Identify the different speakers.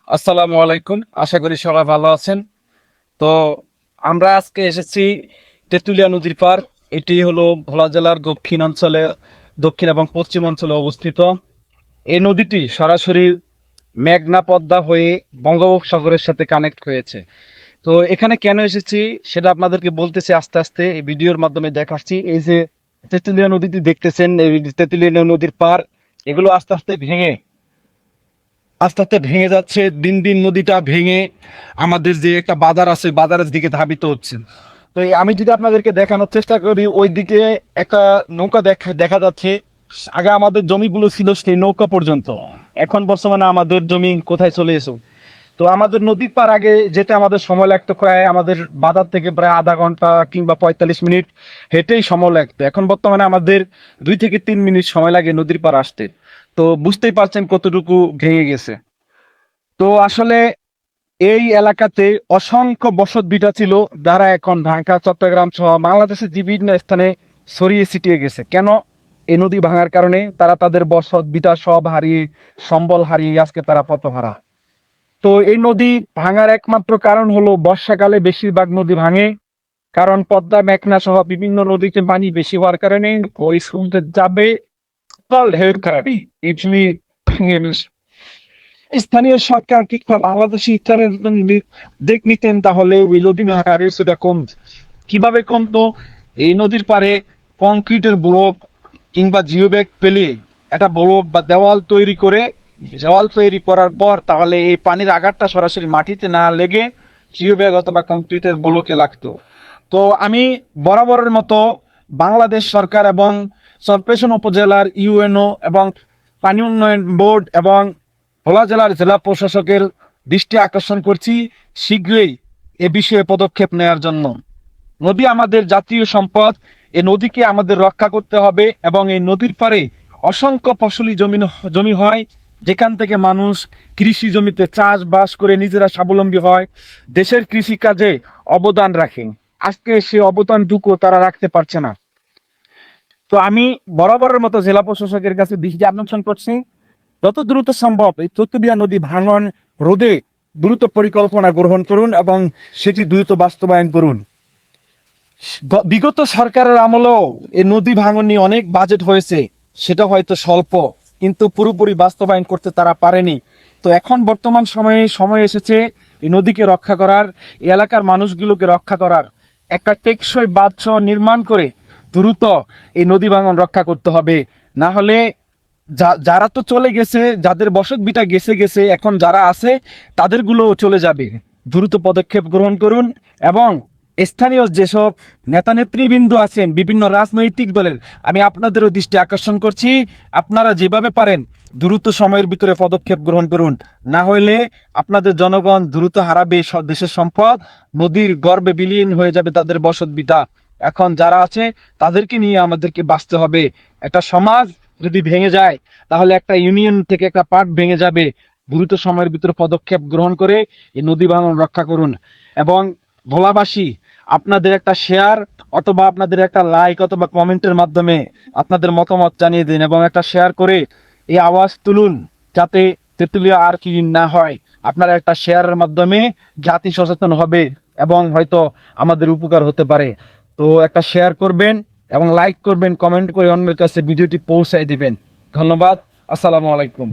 Speaker 1: আসসালামু আলাইকুম। আশা করি সবাই ভালো আছেন। তো আমরা আজকে এসেছি তেঁতুলিয়া নদীর পার। এটি হলো ভোলা জেলার দক্ষিণ অঞ্চলে, দক্ষিণ এবং পশ্চিম অঞ্চলে অবস্থিত। এই নদীটি সরাসরি মেঘনা পদ্মা হয়ে বঙ্গোপসাগরের সাথে কানেক্ট হয়েছে। তো এখানে কেন এসেছি সেটা আপনাদেরকে বলতেছি আস্তে আস্তে এই ভিডিওর মাধ্যমে দেখাচ্ছি। এই যে তেঁতুলিয়া নদীটি দেখতেছেন, এই তেঁতুলিয়া নদীর পার, এগুলো আস্তে আস্তে ভেঙে আস্তে আস্তে ভেঙে যাচ্ছে। দিন দিন নদীটা ভেঙে আমাদের যে একটা বাজার আছে, বাজারের দিকে ধাবিত হচ্ছে। তো আমি যদি আপনাদেরকে দেখানোর চেষ্টা করি, ওই দিকে একটা নৌকা দেখা দেখা যাচ্ছে। আগে আমাদের জমিগুলো ছিল সেই নৌকা পর্যন্ত, এখন বর্তমানে আমাদের জমি কোথায় চলে এসো। তো আমাদের নদীর পার আগে যেতে আমাদের সময় লাগতো প্রায়, আমাদের বাজার থেকে প্রায় আধা ঘন্টা কিংবা 45 মিনিট হেঁটেই সময় লাগতো। এখন বর্তমানে আমাদের 2 থেকে 3 মিনিট সময় লাগে নদীর পার আসতে। তো বুঝতেই পারছেন কতটুকু ভেঙে গেছে। তো আসলে এই এলাকাতে অসংখ্য বসত ভিটা ছিল, যারা এখন ঢাকা, চট্টগ্রাম সহ বাংলাদেশের বিভিন্ন স্থানে ছড়িয়ে ছিটিয়ে গেছে। কেন? এই নদী ভাঙার কারণে তারা তাদের বসত ভিটা সব হারিয়ে, সম্বল হারিয়ে আজকে তারা পথহারা। তো এই নদী ভাঙার একমাত্র কারণ হলো বর্ষাকালে বেশিরভাগ নদী ভাঙে, কারণ পদ্মা, মেঘনা সহ বিভিন্ন নদীতে পানি বেশি হওয়ার কারণে ওই সমুদ্রে যাবে। স্থানীয় সরকার কিংবা বাংলাদেশি ইচ্ছারের দিক নিতেন তাহলে ওই নদী ভাঙার সেটা কম। কিভাবে কমতো? এই নদীর পারে কংক্রিটের ব্লক কিংবা জিও ব্যাগ পেলে একটা ব্লক বা দেওয়াল তৈরি করে, দেওয়াল তৈরি করার পর তাহলে এই পানির আঘাতটা সরাসরি মাটিতে না লেগে জিও ব্যাগ অথবা কংক্রিটের ব্লকে লাগতো। তো আমি বরাবরের মতো বাংলাদেশ সরকার এবং চরপেশন উপজেলার ইউএনও এবং পানি উন্নয়ন বোর্ড এবং ভোলা জেলার জেলা প্রশাসকের দৃষ্টি আকর্ষণ করছি শীঘ্রই এ বিষয়ে পদক্ষেপ নেওয়ার জন্য। নদী আমাদের জাতীয় সম্পদ, এই নদীকে আমাদের রক্ষা করতে হবে এবং এই নদীর পারে অসংখ্য ফসলি জমি হয়, যেখান থেকে মানুষ কৃষি জমিতে চাষবাস করে নিজেরা স্বাবলম্বী হয়, দেশের কৃষি কাজে অবদান রাখে। আজকে সে অবদানটুকু তারা রাখতে পারছে না। তো আমি বরাবরের মতো জেলা প্রশাসকের কাছে দৃষ্টি আকর্ষণ করছি, যত দ্রুত সম্ভব এই তেঁতুলিয়া নদী ভাঙন রোধে দ্রুত পরিকল্পনা গ্রহণ করুন এবং সেটি দ্রুত বাস্তবায়ন করুন। বিগত সরকারের আমলেও এই নদী ভাঙন নিয়ে অনেক বাজেট হয়েছে, সেটা হয়তো স্বল্প, কিন্তু পুরোপুরি বাস্তবায়ন করতে তারা পারেনি। তো এখন বর্তমান সময়ে সময় এসেছে এই নদীকে রক্ষা করার, এই এলাকার মানুষগুলোকে রক্ষা করার। একটা টেকসই বাঁধ নির্মাণ করে দ্রুত এই নদী ভাঙন রক্ষা করতে হবে। না হলে যারা তো চলে গেছে, যাদের বসত ভিটা গেছে গেছে, এখন যারা আছে তাদেরগুলো চলে যাবে। দ্রুত পদক্ষেপ গ্রহণ করুন এবং স্থানীয় যেসব নেতা নেতৃবৃন্দ আছেন বিভিন্ন রাজনৈতিক দলের, আমি আপনাদেরও দৃষ্টি আকর্ষণ করছি, আপনারা যেভাবে পারেন দ্রুত সময়ের ভিতরে পদক্ষেপ গ্রহণ করুন। না হলে আপনাদের জনগণ দ্রুত হারাবে দেশের সম্পদ, নদীর গর্ভে বিলীন হয়ে যাবে তাদের বসত ভিটা। এখন যারা আছে তাদেরকে নিয়ে আমাদেরকে বাঁচতে হবে। একটা সমাজ যদি ভেঙে যায় তাহলে একটা ইউনিয়ন থেকে একটা পার্ট ভেঙে যাবে। দ্রুত সময়ের ভিতরে পদক্ষেপ গ্রহণ করে এই নদী ভাঙন রক্ষা করুন। এবং ভোলাবাসী, আপনাদের একটা শেয়ার অথবা আপনাদের একটা লাইক অথবা কমেন্টের মাধ্যমে আপনাদের মতামত জানিয়ে দিন এবং একটা শেয়ার করে এই আওয়াজ তুলুন, যাতে তেঁতুলিয়া আর কি না হয়। আপনারা একটা শেয়ারের মাধ্যমে জাতি সচেতন হবে এবং হয়তো আমাদের উপকার হতে পারে। তো একটা শেয়ার করবেন এবং লাইক করবেন, কমেন্ট করে অন্যের কাছে ভিডিওটি পৌঁছায় দিবেন। ধন্যবাদ। আসসালামু আলাইকুম।